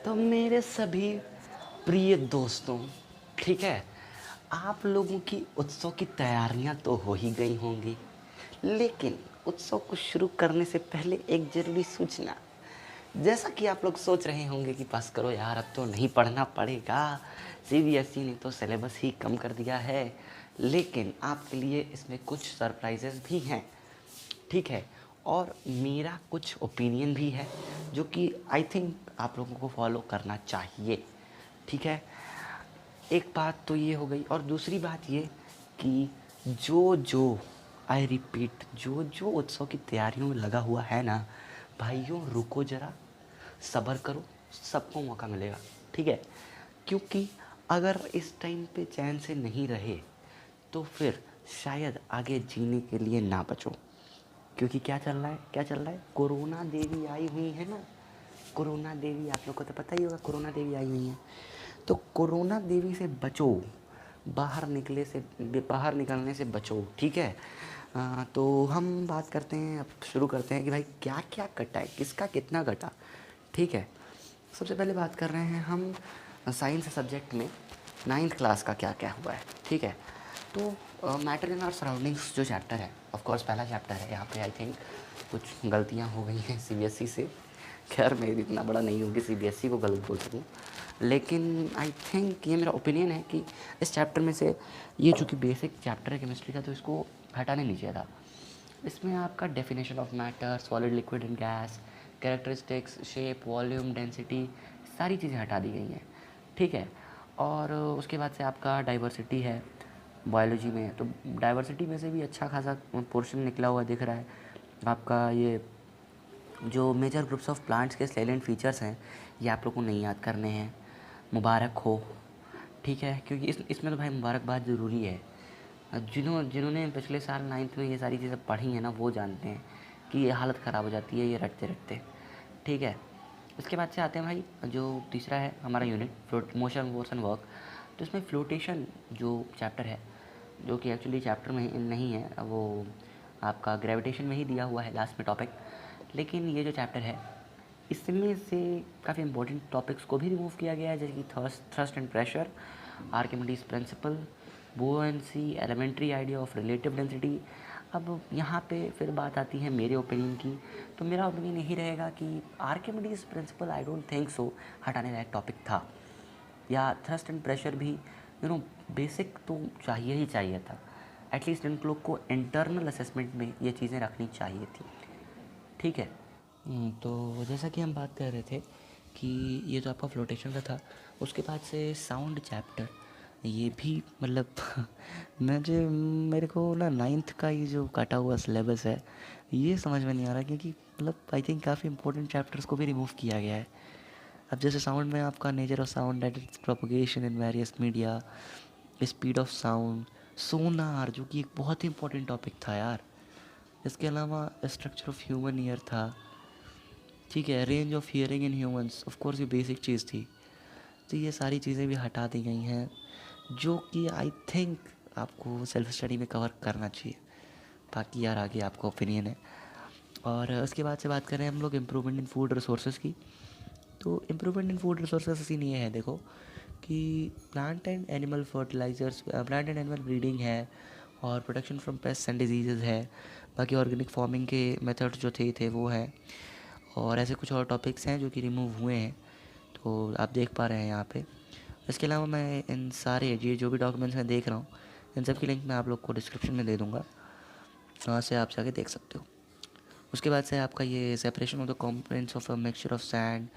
तो मेरे सभी प्रिय दोस्तों, ठीक है, आप लोगों की उत्सव की तैयारियां तो हो ही गई होंगी, लेकिन उत्सव को शुरू करने से पहले एक ज़रूरी सूचना। जैसा कि आप लोग सोच रहे होंगे कि बस करो यार, अब तो नहीं पढ़ना पड़ेगा, सीबीएसई ने तो सिलेबस ही कम कर दिया है। लेकिन आपके लिए इसमें कुछ सरप्राइजेस भी हैं, ठीक है। और मेरा कुछ ओपिनियन भी है जो कि आई थिंक आप लोगों को फॉलो करना चाहिए, ठीक है। एक बात तो ये हो गई, और दूसरी बात ये कि जो जो आई रिपीट, जो जो उत्सव की तैयारियों में लगा हुआ है ना, भाइयों रुको ज़रा, सब्र करो, सबको मौका मिलेगा, ठीक है। क्योंकि अगर इस टाइम पे चैन से नहीं रहे तो फिर शायद आगे जीने के लिए ना बचो। क्योंकि क्या चल रहा है, क्या चल रहा है, कोरोना देवी आई हुई है ना। कोरोना देवी, आप लोग को तो पता ही होगा, कोरोना देवी आई हुई हैं। तो कोरोना देवी से बचो, बाहर निकलने से बचो, ठीक है। तो हम बात करते हैं, अब शुरू करते हैं कि भाई क्या क्या कटा है, किसका कितना कटा, ठीक है। सबसे पहले बात कर रहे हैं हम साइंस सब्जेक्ट में 9th क्लास का क्या क्या हुआ है, ठीक है। तो मैटर इन आवर सराउंडिंग्स जो चैप्टर है, ऑफ कोर्स पहला चैप्टर है, यहाँ पे आई थिंक कुछ गलतियाँ हो गई हैं सीबीएसई से। खैर मैं भी इतना बड़ा नहीं हूँ कि सीबीएसई को गलत बोल सकूँ, लेकिन आई थिंक ये मेरा ओपिनियन है कि इस चैप्टर में से ये जो कि बेसिक चैप्टर है केमिस्ट्री का, तो इसको हटाने नहीं चाहिए था। इसमें आपका definition of matter, solid, liquid and gas, characteristics, shape, volume, density, सारी चीज़ें हटा दी गई हैं, ठीक है। और उसके बाद से आपका डाइवर्सिटी है बायोलॉजी में, तो डाइवर्सिटी में से भी अच्छा खासा पोर्शन निकला हुआ दिख रहा है आपका। ये जो मेजर ग्रुप्स ऑफ प्लांट्स के साइलेंट फीचर्स हैं, ये आप लोग को नहीं याद करने हैं, मुबारक हो, ठीक है। क्योंकि इसमें तो भाई मुबारकबाद ज़रूरी है। जिन्होंने पिछले साल 9th में ये सारी चीज़ें पढ़ी हैं ना, वो जानते हैं कि ये हालत ख़राब हो जाती है ये रटते रटते, ठीक है। उसके बाद से आते हैं भाई, जो तीसरा है हमारा unit, float motion force and work. तो इसमें फ्लोटेशन जो चैप्टर है, जो कि एक्चुअली चैप्टर में नहीं है, वो आपका ग्रेविटेशन में ही दिया हुआ है लास्ट में टॉपिक। लेकिन ये जो चैप्टर है, इसमें से काफ़ी इंपॉर्टेंट टॉपिक्स को भी रिमूव किया गया है, जैसे कि thrust and pressure, Archimedes principle, buoyancy, elementary idea of relative density. अब यहाँ पे फिर बात आती है मेरे ओपिनियन की। तो मेरा ओपिनियन यही रहेगा कि Archimedes principal I don't think so हटाने लायक टॉपिक था, या थ्रस्ट एंड प्रेशर भी बेसिक तो चाहिए ही चाहिए था। एटलीस्ट इन लोग को इंटरनल असेसमेंट में ये चीज़ें रखनी चाहिए थी, ठीक है। तो जैसा कि हम बात कर रहे थे कि ये जो आपका फ्लोटेशन का था, उसके बाद से साउंड चैप्टर, ये भी मतलब मेरे को ना 9th का ये जो काटा हुआ सिलेबस है, ये समझ में नहीं आ रहा, क्योंकि मतलब आई थिंक काफ़ी इंपॉर्टेंट चैप्टर्स को भी रिमूव किया गया है। अब जैसे साउंड में आपका nature of sound, that is propagation in various media, speed of sound, sonar, जो कि एक बहुत ही इंपॉर्टेंट टॉपिक था यार। इसके अलावा स्ट्रक्चर ऑफ ह्यूमन ईयर था, ठीक है। Range of hearing in humans, of course ये बेसिक चीज़ थी। तो ये सारी चीज़ें भी हटा दी गई हैं, जो कि आई थिंक आपको सेल्फ स्टडी में कवर करना चाहिए। बाकी यार आगे आपका ओपिनियन है। और उसके बाद से बात करें हम लोग इम्प्रूवमेंट इन फूड रिसोर्सेज की। तो improvement in food resources scene ये है, देखो कि plant and animal fertilizers, plant and animal breeding है, और protection from pest and disease है। बाकी ऑर्गेनिक फार्मिंग के मेथड्स जो थे वो हैं, और ऐसे कुछ और टॉपिक्स हैं जो कि रिमूव हुए हैं, तो आप देख पा रहे हैं यहाँ पे। इसके अलावा मैं इन सारे ये जो भी डॉक्यूमेंट्स मैं देख रहा हूँ, इन सब की लिंक मैं आप लोग को डिस्क्रिप्शन में दे दूँगा, वहाँ से आप जाके देख सकते हो। उसके बाद से आपका ये separation of the components of a mixture of sand,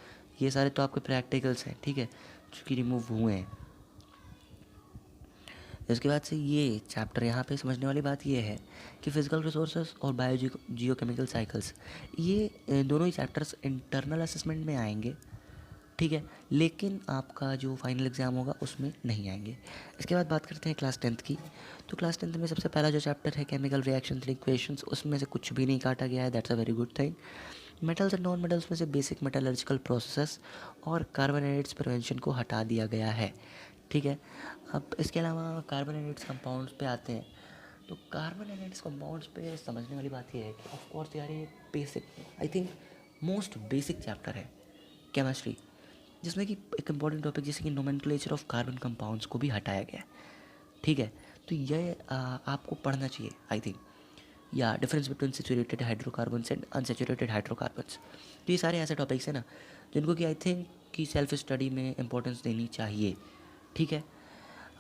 ये सारे तो आपके प्रैक्टिकल्स हैं, ठीक है, जो कि रिमूव हुए हैं। इसके बाद से ये चैप्टर, यहाँ पे समझने वाली बात ये है कि फिजिकल रिसोर्सेज और जियोकेमिकल साइकिल्स, ये दोनों ही चैप्टर्स इंटरनल असेसमेंट में आएंगे, ठीक है, लेकिन आपका जो फाइनल एग्ज़ाम होगा उसमें नहीं आएंगे। इसके बाद बात करते हैं क्लास 10th की। तो क्लास 10th में सबसे पहला जो चैप्टर है केमिकल रिएक्शंस एंड इक्वेशंस, उसमें से कुछ भी नहीं काटा गया है, that's a very good thing. Metals and non metals में से बेसिक मेटलर्जिकल प्रोसेस और कार्बोनेट्स प्रिवेंशन को हटा दिया गया है, ठीक है। अब इसके अलावा कार्बोनेट्स कंपाउंड्स पे आते हैं। तो कार्बोनेट्स कंपाउंड्स पे समझने वाली बात ये है कि ऑफ कोर्स यार ये basic, I think most basic chapter है केमिस्ट्री। जिसमें कि एक इम्पॉर्टेंट टॉपिक जैसे कि नोमेनक्लेचर ऑफ कार्बन कंपाउंड्स को भी हटाया गया है, ठीक है। तो ये आपको पढ़ना चाहिए आई थिंक, या difference between saturated hydrocarbons and unsaturated hydrocarbons. तो ये सारे ऐसे टॉपिक्स हैं ना जिनको कि आई थिंक कि सेल्फ स्टडी में इंपॉर्टेंस देनी चाहिए, ठीक है।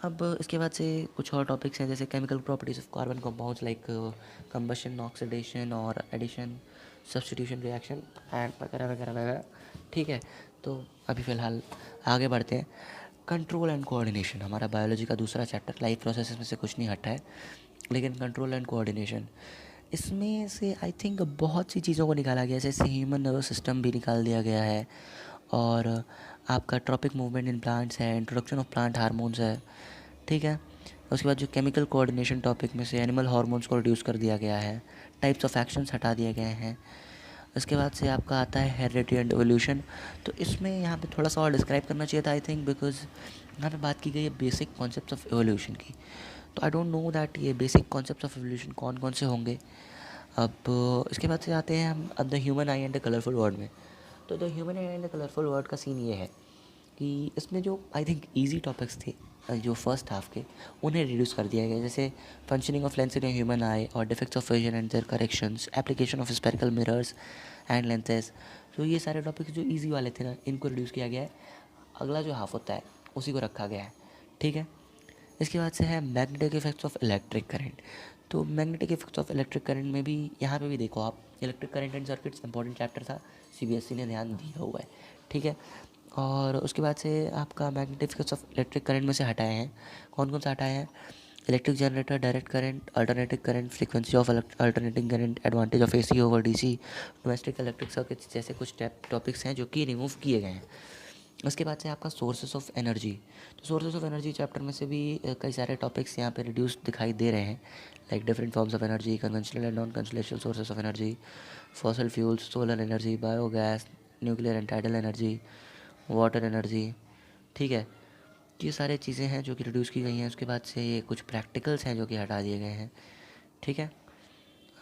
अब इसके बाद से कुछ और टॉपिक्स हैं जैसे chemical properties of carbon compounds like combustion, oxidation और एडिशन, सब्स्टिट्यूशन रिएक्शन एंड वगैरह वगैरह वगैरह, ठीक है। तो अभी फ़िलहाल आगे बढ़ते हैं। कंट्रोल एंड कोऑर्डिनेशन हमारा बायोलॉजी का दूसरा चैप्टर, लाइफ प्रोसेसेस में से कुछ नहीं हटा है, लेकिन कंट्रोल एंड कोऑर्डिनेशन इसमें से आई थिंक बहुत सी चीज़ों को निकाला गया है, जैसे ह्यूमन नर्वस सिस्टम भी निकाल दिया गया है, और आपका ट्रॉपिक मूवमेंट इन प्लांट्स है, इंट्रोडक्शन ऑफ प्लांट हार्मोन्स है, ठीक है। उसके बाद जो केमिकल कोऑर्डिनेशन टॉपिक में से एनिमल हार्मोन्स को रिड्यूस कर दिया गया है, टाइप्स ऑफ एक्शंस हटा दिए गए हैं। इसके बाद से आपका आता है हेरिडिटी एंड एवोल्यूशन। तो इसमें यहाँ पे थोड़ा सा और डिस्क्राइब करना चाहिए था आई थिंक, बिकॉज यहाँ पे बात की गई है बेसिक कॉन्सेप्ट्स ऑफ एवोल्यूशन की। तो आई डोंट नो दैट ये बेसिक कॉन्सेप्ट्स ऑफ एवोल्यूशन कौन कौन से होंगे। अब इसके बाद से आते हैं हम अब the human I and the colourful world में। तो the human I and the colourful world का सीन ये है कि इसमें जो आई थिंक ईजी टॉपिक्स थे जो फर्स्ट हाफ के, उन्हें रिड्यूस कर दिया गया, जैसे functioning of lens in human eye और defects of vision and their corrections, application of spherical mirrors and lenses. तो ये सारे टॉपिक्स जो इजी वाले थे ना, इनको रिड्यूस किया गया है। अगला जो हाफ होता है उसी को रखा गया है, ठीक है। इसके बाद से है magnetic effects of electric current. तो magnetic effects of electric current में भी यहाँ पे भी देखो आप, electric current and circuits important chapter था, सीबीएसई ने ध्यान दिया हुआ है, ठीक है। और उसके बाद से आपका magnetic effects of electric current में से हटाए हैं, कौन कौन सा हटाए हैं? Electric generator, direct current, alternating current, frequency of alternating current, advantage of AC over DC, domestic electric circuits, जैसे कुछ टॉपिक्स हैं जो कि रिमूव किए गए हैं। उसके बाद से आपका सोर्सेस ऑफ एनर्जी। तो सोर्सेस ऑफ एनर्जी चैप्टर में से भी कई सारे टॉपिक्स यहाँ पे रिड्यूस दिखाई दे रहे हैं, like different forms of energy, conventional and non conventional sources of energy, fossil fuels, solar energy, biogas, nuclear and tidal energy, water energy, ठीक है। ये सारे चीज़ें हैं जो कि रिड्यूस की गई हैं। उसके बाद से ये कुछ प्रैक्टिकल्स हैं जो कि हटा दिए गए हैं, ठीक है।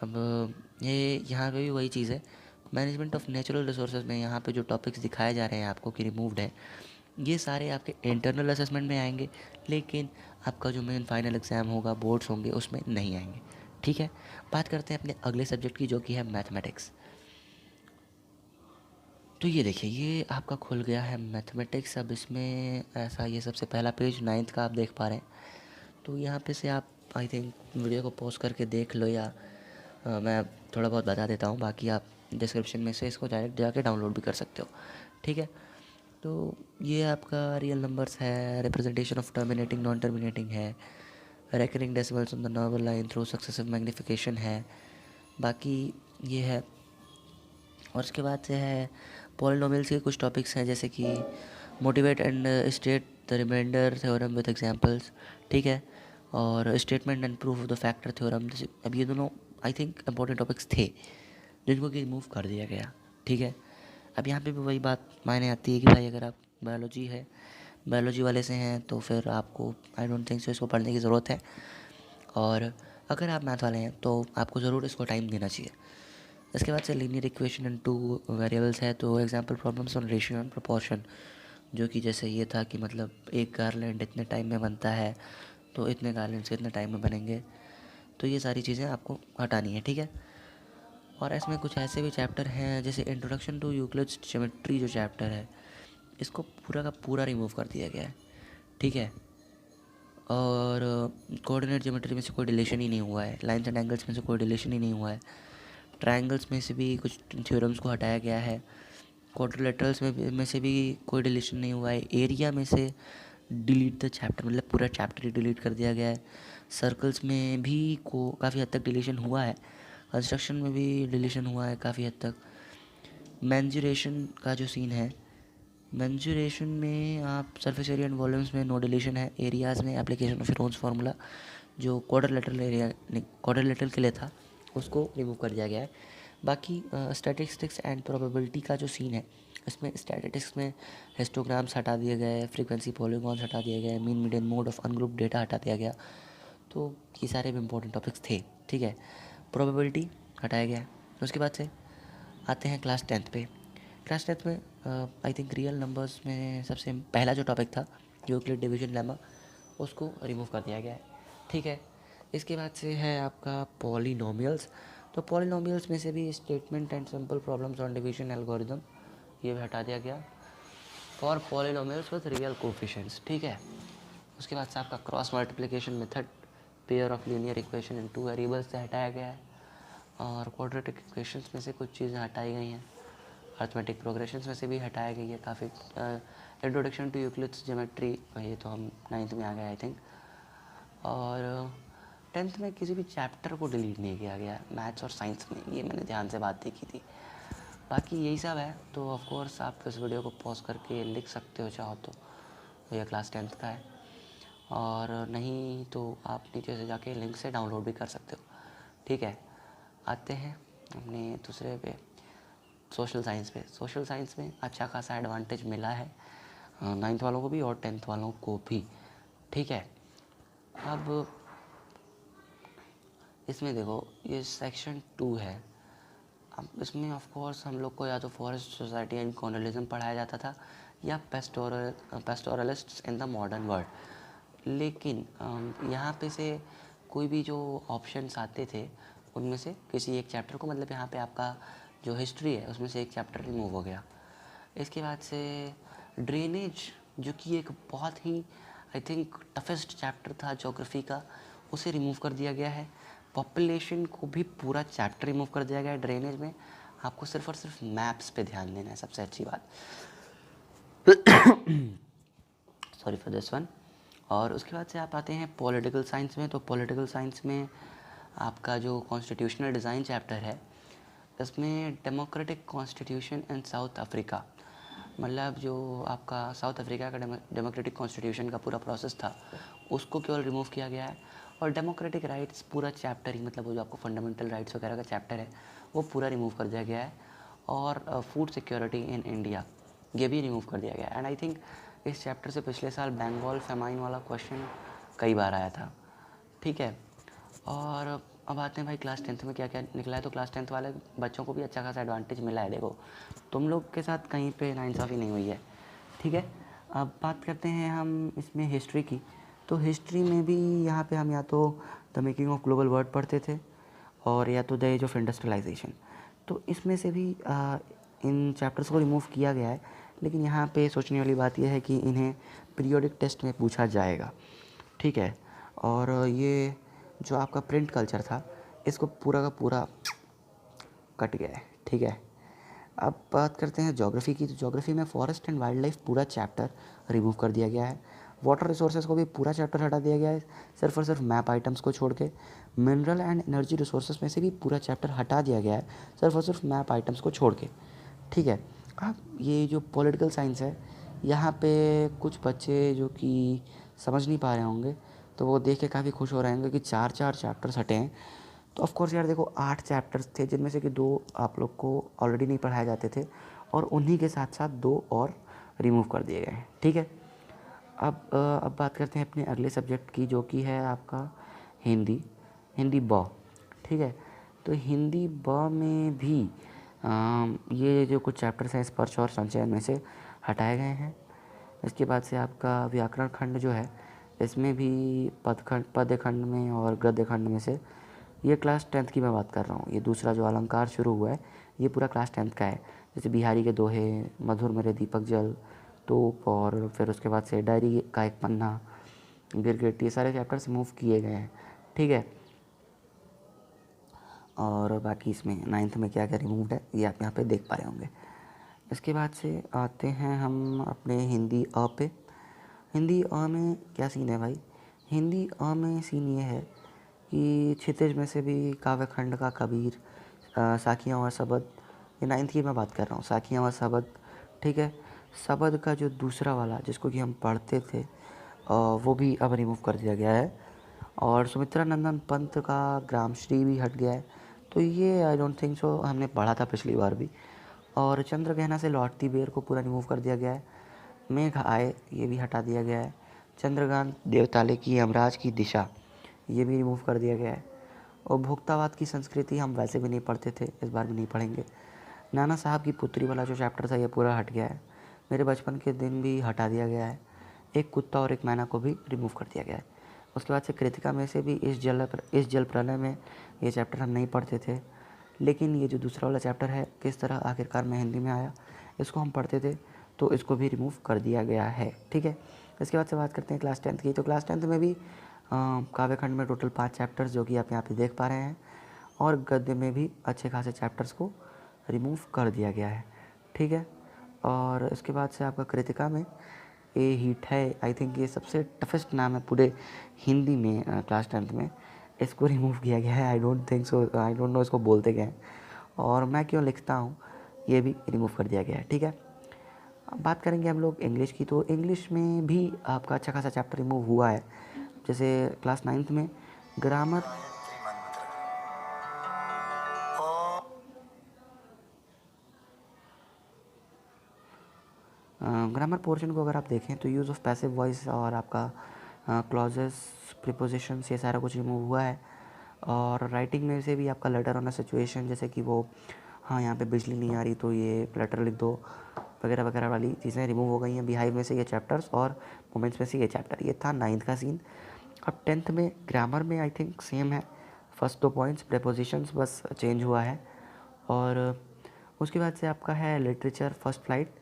अब ये यहाँ पे भी वही चीज़ है, मैनेजमेंट ऑफ नेचुरल रिसोर्सेज में यहाँ पे जो टॉपिक्स दिखाए जा रहे हैं आपको कि रिमूव्ड है, ये सारे आपके इंटरनल असेसमेंट में आएंगे, लेकिन आपका जो मेन फाइनल एग्ज़ाम होगा, बोर्ड्स होंगे, उसमें नहीं आएंगे, ठीक है। बात करते हैं अपने अगले सब्जेक्ट की जो कि है मैथमेटिक्स। तो ये देखिए, ये आपका खुल गया है मैथमेटिक्स। अब इसमें ऐसा, ये सबसे पहला पेज 9th का आप देख पा रहे हैं। तो यहाँ पे से आप आई थिंक वीडियो को पॉज करके देख लो, या मैं थोड़ा बहुत बता देता हूँ, बाकी आप डिस्क्रिप्शन में से इसको डायरेक्ट जाके डाउनलोड भी कर सकते हो, ठीक है। तो ये आपका रियल नंबर्स है, representation of terminating non terminating है, recurring decimals on the normal line through successive magnification है, बाकी ये है। और उसके बाद से है पॉलिनोमियल्स के कुछ टॉपिक्स हैं, जैसे कि motivate and state the remainder theorem with examples, ठीक है। और statement and proof of the factor theorem. अब ये दोनों आई थिंक इंपॉर्टेंट टॉपिक्स थे जिनको कि रिमूव कर दिया गया, ठीक है। अब यहाँ पे भी वही बात मायने आती है कि भाई अगर आप बायोलॉजी वाले से हैं तो फिर आपको आई डोंट थिंक सो इसको पढ़ने की ज़रूरत है, और अगर आप मैथ वाले हैं तो आपको ज़रूर इसको टाइम देना चाहिए। इसके बाद से लीनियर इक्वेशन एंड 2 वेरिएबल्स है, तो example problems on ratio and proportion, जो कि जैसे ये था कि मतलब एक गार्लैंड इतने टाइम में बनता है, तो इतने गार्लैंड से इतने टाइम में बनेंगे। तो ये सारी चीज़ें आपको हटानी है, ठीक है। और इसमें कुछ ऐसे भी चैप्टर हैं जैसे इंट्रोडक्शन टू यूक्लिड्स ज्योमेट्री, जो चैप्टर है इसको पूरा का पूरा रिमूव कर दिया गया है, ठीक है। और कोऑर्डिनेट ज्योमेट्री में से कोई डिलीशन ही नहीं हुआ है, लाइन्स एंड एंगल्स में से कोई डिलीशन ही नहीं हुआ है, ट्रायंगल्स में से भी कुछ थ्योरम्स को हटाया गया है, क्वाड्रिलेटरल्स में से भी कोई डिलीशन नहीं हुआ है, एरिया में से डिलीट द चैप्टर, मतलब पूरा चैप्टर ही डिलीट कर दिया गया है। सर्कल्स में भी को काफ़ी हद तक डिलीशन हुआ है, कंस्ट्रक्शन में भी डिलीशन हुआ है काफ़ी हद तक। मेंजुरेशन का जो सीन है, मेंजुरेशन में आप सरफेस एरिया एंड वॉल्यूम्स में नो डिलीशन है, एरियाज़ में एप्लीकेशन ऑफ रोन्स फार्मूला जो क्वाड्रिलेटरल के लिए था उसको रिमूव कर दिया गया है। बाकी स्टैटिस्टिक्स एंड प्रोबेबिलिटी का जो सीन है, इसमें स्टैटिस्टिक्स में हिस्टोग्राम्स हटा दिए गए, फ्रीक्वेंसी पॉलीगॉन्स हटा दिए गए, mean median mode of ungroup data हटा दिया गया। तो ये सारे भी इंपॉर्टेंट टॉपिक्स थे, ठीक है। प्रोबेबिलिटी हटाया गया। उसके बाद से आते हैं क्लास 10th पे। क्लास 10th में आई थिंक रियल नंबर्स में सबसे पहला जो टॉपिक था यूक्लिड डिवीजन लेमा, उसको रिमूव कर दिया गया है। ठीक है, इसके बाद से है आपका पॉलिनोमियल्स। तो पॉलिनोमियल्स में से भी statement and simple problems on division algorithm, ये भी हटा दिया गया for polynomials with real coefficients. ठीक है, उसके बाद से आपका cross multiplication method, pair of linear equation in 2 variables से हटाया गया है। और क्वाड्रेटिक इक्वेशंस में से कुछ चीज़ें हटाई गई हैं। अर्थमेटिक प्रोग्रेशंस में से भी हटाया गई है काफ़ी। इंट्रोडक्शन टू यूक्लिड्स ज्योमेट्री, ये तो हम 9th में आ गए आई थिंक। और 10th में किसी भी चैप्टर को डिलीट नहीं किया गया मैथ्स और साइंस में, ये मैंने ध्यान से बात देखी थी। बाकी यही सब है। तो ऑफ कोर्स आप इस वीडियो को पॉज करके लिख सकते हो चाहो तो, ये क्लास 10th का है। और नहीं तो आप नीचे से जाके लिंक से डाउनलोड भी कर सकते हो। ठीक है, आते हैं अपने दूसरे पे, सोशल साइंस पे। सोशल साइंस में अच्छा खासा एडवांटेज मिला है 9th वालों को भी और 10th वालों को भी। ठीक है, अब इसमें देखो ये सेक्शन 2 है। अब इसमें ऑफ कोर्स हम लोग को या तो फॉरेस्ट सोसाइटी एंड कॉलोनियलिज्म पढ़ाया जाता था या पेस्टोरलिस्ट्स इन द मॉडर्न वर्ल्ड। लेकिन यहाँ पे से कोई भी जो ऑप्शंस आते थे उनमें से किसी एक चैप्टर को, मतलब यहाँ पे आपका जो हिस्ट्री है उसमें से एक चैप्टर रिमूव हो गया। इसके बाद से ड्रेनेज, जो कि एक बहुत ही आई थिंक टफेस्ट चैप्टर था ज्योग्राफी का, उसे रिमूव कर दिया गया है। पॉपुलेशन को भी पूरा चैप्टर रिमूव कर दिया गया है ड्रेनेज में। आपको सिर्फ और सिर्फ मैप्स पे ध्यान देना है, सबसे अच्छी बात। Sorry for this one. और उसके बाद से आप आते हैं पॉलिटिकल साइंस में। तो पॉलिटिकल साइंस में आपका जो कॉन्स्टिट्यूशनल डिज़ाइन चैप्टर है, इसमें democratic constitution in south Africa, मतलब जो आपका साउथ अफ्रीका का डेमोक्रेटिक कॉन्स्टिट्यूशन का पूरा प्रोसेस था उसको केवल रिमूव किया गया है। और डेमोक्रेटिक राइट्स पूरा चैप्टर ही, मतलब वो जो आपको फंडामेंटल राइट्स वगैरह का चैप्टर है वो पूरा रिमूव कर दिया गया है। और फूड सिक्योरिटी इन इंडिया, ये भी रिमूव कर दिया गया है। एंड आई थिंक इस चैप्टर से पिछले साल बंगाल फेमाइन वाला क्वेश्चन कई बार आया था। ठीक है, और अब आते हैं भाई क्लास 10th में क्या क्या निकला है। तो क्लास 10th वाले बच्चों को भी अच्छा खासा एडवांटेज मिला है। देखो तुम लोग के साथ कहीं पे नाइंसाफ़ी नहीं हुई है। ठीक है, अब बात करते हैं हम इसमें हिस्ट्री की। तो हिस्ट्री में भी यहाँ पे हम या तो the making of global world पढ़ते थे और या तो द एज ऑफ इंडस्ट्रियलाइजेशन। तो इसमें से भी इन चैप्टर्स को रिमूव किया गया है। लेकिन यहाँ पे सोचने वाली बात यह है कि इन्हें पीरियोडिक टेस्ट में पूछा जाएगा। ठीक है, और ये जो आपका प्रिंट कल्चर था इसको पूरा का पूरा कट गया है। ठीक है, अब बात करते हैं ज्योग्राफी की। तो ज्योग्राफी में फॉरेस्ट एंड वाइल्ड लाइफ पूरा चैप्टर रिमूव कर दिया गया है। वाटर रिसोर्सेज को भी पूरा चैप्टर हटा दिया गया है, सिर्फ और सिर्फ मैप आइटम्स को छोड़ के। मिनरल एंड एनर्जी रिसोर्सेज में से भी पूरा चैप्टर हटा दिया गया है, सिर्फ और सिर्फ मैप आइटम्स को छोड़ के। ठीक है, अब ये जो पॉलिटिकल साइंस है, यहाँ पे कुछ बच्चे जो कि समझ नहीं पा रहे होंगे तो वो देख के काफ़ी खुश हो रहे होंगे कि 4 चैप्टर्स हटे हैं। तो ऑफ कोर्स यार देखो 8 चैप्टर्स थे जिनमें से कि 2 आप लोग को ऑलरेडी नहीं पढ़ाए जाते थे और उन्हीं के साथ साथ 2 और रिमूव कर दिए गए हैं। ठीक है, अब बात करते हैं अपने अगले सब्जेक्ट की, जो कि है आपका हिंदी ब। ठीक है, तो हिंदी ब में भी ये जो कुछ चैप्टर्स हैं स्पर्श और संचयन में से हटाए गए हैं। इसके बाद से आपका व्याकरण खंड जो है इसमें भी पद्य खंड में और गद्य खंड में से, ये क्लास 10th की मैं बात कर रहा हूँ। ये दूसरा जो अलंकार शुरू हुआ है ये पूरा क्लास 10th का है। जैसे बिहारी के दोहे, मधुर मेरे दीपक जल, तोप, और फिर उसके बाद से डायरी का एक पन्ना, गिरगिट, ये सारे चैप्टर्स मूव किए गए हैं। ठीक है, और बाकी इसमें 9th में क्या क्या रिमूव्ड है ये आप यहाँ पे देख पा रहे होंगे। इसके बाद से आते हैं हम अपने हिंदी अ पे। हिंदी अ में क्या सीन है भाई? हिंदी अ में सीन ये है कि क्षितिज में से भी काव्य खंड का कबीर, साखियाँ और शबद, ये 9th की मैं बात कर रहा हूँ, साखियाँ और शबद। ठीक है, शबद का जो दूसरा वाला जिसको कि हम पढ़ते थे वो भी अब रिमूव कर दिया गया है। और सुमित्रा नंदन पंत का ग्रामश्री भी हट गया है। तो ये आई डोंट थिंक सो, हमने पढ़ा था पिछली बार भी। और चंद्र गहना से लौटती बेर को पूरा रिमूव कर दिया गया है। मेघ आए, ये भी हटा दिया गया है। चंद्रगान देवताले की यमराज की दिशा, ये भी रिमूव कर दिया गया है। और भोक्तावाद की संस्कृति हम वैसे भी नहीं पढ़ते थे, इस बार भी नहीं पढ़ेंगे। नाना साहब की पुत्री वाला जो चैप्टर था ये पूरा हट गया है। मेरे बचपन के दिन भी हटा दिया गया है। एक कुत्ता और एक मैना को भी रिमूव कर दिया गया है। उसके बाद से कृतिका में से भी इस जल प्रलय में ये चैप्टर हम नहीं पढ़ते थे, लेकिन ये जो दूसरा वाला चैप्टर है किस तरह आखिरकार में हिंदी में आया, इसको हम पढ़ते थे, तो इसको भी रिमूव कर दिया गया है। ठीक है, इसके बाद से बात करते हैं क्लास 10th की। तो क्लास 10th में भी काव्यखंड में टोटल 5 चैप्टर्स जो कि आप यहाँ पे देख पा रहे हैं, और गद्य में भी अच्छे खासे चैप्टर्स को रिमूव कर दिया गया है। ठीक है, और इसके बाद से आपका कृतिका में ए हीट है, आई थिंक ये सबसे टफेस्ट नाम है पूरे हिंदी में क्लास 10th में, इसको रिमूव किया गया है। I don't think so, I don't know इसको बोलते क्या हैं, और मैं क्यों लिखता हूँ ये भी रिमूव कर दिया गया है। ठीक है, अब बात करेंगे हम लोग इंग्लिश की। तो इंग्लिश में भी आपका अच्छा खासा चैप्टर रिमूव हुआ है। जैसे क्लास 9th में ग्रामर ग्रामर पोर्शन को अगर आप देखें तो यूज़ ऑफ पैसिव वॉइस और आपका क्लॉजेस, प्रीपोजिशंस, ये सारा कुछ रिमूव हुआ है। और राइटिंग में से भी आपका लेटर ऑन अ सिचुएशन, जैसे कि वो हाँ यहाँ पे बिजली नहीं आ रही तो ये लेटर लिख दो, वगैरह वगैरह वाली चीज़ें रिमूव हो गई हैं। बिहाइव में से ये चैप्टर्स और मोमेंट्स में से ये चैप्टर। ये था 9th का सीन। अब 10th में ग्रामर में आई थिंक सेम है, फर्स्ट 2 पॉइंट्स, प्रेपोजिशंस बस चेंज हुआ है। और उसके बाद से आपका है लिटरेचर फर्स्ट फ्लाइट।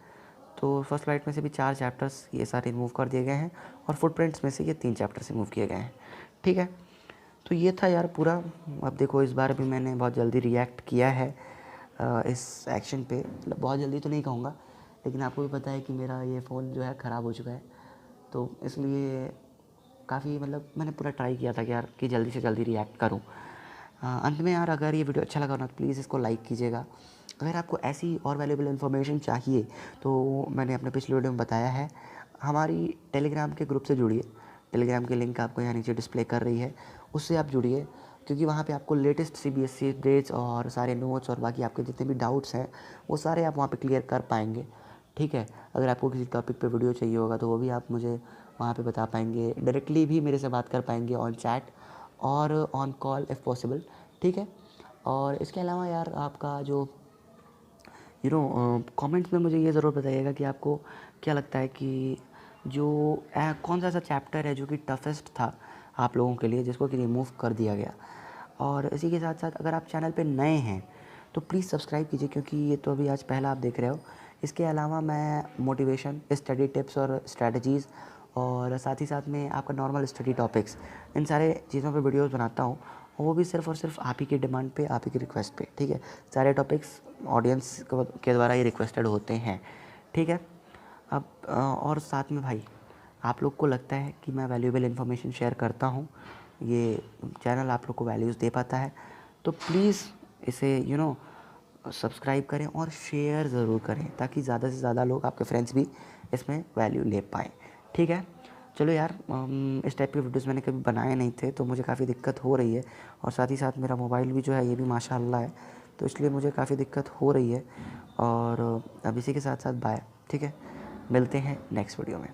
तो फर्स्ट फ्लाइट में से भी 4 चैप्टर्स ये सारे रिमूव कर दिए गए हैं, और फुटप्रिंट्स में से ये 3 चैप्टर्स रिमूव किए गए हैं। ठीक है, तो ये था यार पूरा। अब देखो इस बार भी मैंने बहुत जल्दी रिएक्ट किया है इस एक्शन पे, मतलब बहुत जल्दी तो नहीं कहूँगा, लेकिन आपको भी पता है कि मेरा ये फ़ोन जो है ख़राब हो चुका है, तो इसलिए काफ़ी मतलब मैंने पूरा ट्राई किया था कि यार कि जल्दी से जल्दी रिएक्ट करूँ। अंत में यार अगर ये वीडियो अच्छा लगा ना तो प्लीज़ इसको लाइक कीजिएगा। अगर आपको ऐसी और वैल्यूएबल इन्फॉर्मेशन चाहिए तो मैंने अपने पिछले वीडियो में बताया है, हमारी टेलीग्राम के ग्रुप से जुड़िए। टेलीग्राम की लिंक आपको यहाँ नीचे डिस्प्ले कर रही है, उससे आप जुड़िए, क्योंकि वहाँ पे आपको लेटेस्ट सीबीएसई अपडेट्स और सारे नोट्स और बाकी आपके जितने भी डाउट्स हैं वो सारे आप वहाँ पे क्लियर कर पाएंगे। ठीक है, अगर आपको किसी टॉपिक पे वीडियो चाहिए होगा तो वो भी आप मुझे वहाँ पे बता पाएंगे, डायरेक्टली भी मेरे से बात कर पाएंगे ऑन चैट और ऑन कॉल इफ़ पॉसिबल। ठीक है, और इसके अलावा यार आपका जो कमेंट्स में मुझे ये ज़रूर बताइएगा कि आपको क्या लगता है कि जो कौन सा ऐसा चैप्टर है जो कि टफेस्ट था आप लोगों के लिए, जिसको कि रिमूव कर दिया गया। और इसी के साथ साथ अगर आप चैनल पे नए हैं तो प्लीज़ सब्सक्राइब कीजिए, क्योंकि ये तो अभी आज पहला आप देख रहे हो। इसके अलावा मैं मोटिवेशन, स्टडी टिप्स और स्ट्रैटेजीज़, और साथ ही साथ में आपका नॉर्मल स्टडी टॉपिक्स, इन सारे चीज़ों पे वीडियोस बनाता हूँ, और वो भी सिर्फ़ और सिर्फ आप ही की डिमांड पे, आप ही की रिक्वेस्ट पे। ठीक है, सारे टॉपिक्स ऑडियंस के द्वारा ही रिक्वेस्टेड होते हैं। ठीक है, अब और साथ में भाई आप लोग को लगता है कि मैं वैल्यूएबल इन्फॉर्मेशन शेयर करता हूँ, ये चैनल आप लोग को वैल्यूज़ दे पाता है, तो प्लीज़ इसे सब्सक्राइब करें और शेयर ज़रूर करें, ताकि ज़्यादा से ज़्यादा लोग, आपके फ्रेंड्स भी इसमें वैल्यू ले पाएँ। ठीक है, चलो यार, इस टाइप के वीडियोज़ मैंने कभी बनाए नहीं थे, तो मुझे काफ़ी दिक्कत हो रही है, और साथ ही साथ मेरा मोबाइल भी जो है ये भी माशाअल्लाह है, तो इसलिए मुझे काफ़ी दिक्कत हो रही है। और अब इसी के साथ साथ बाय। ठीक है, मिलते हैं नेक्स्ट वीडियो में।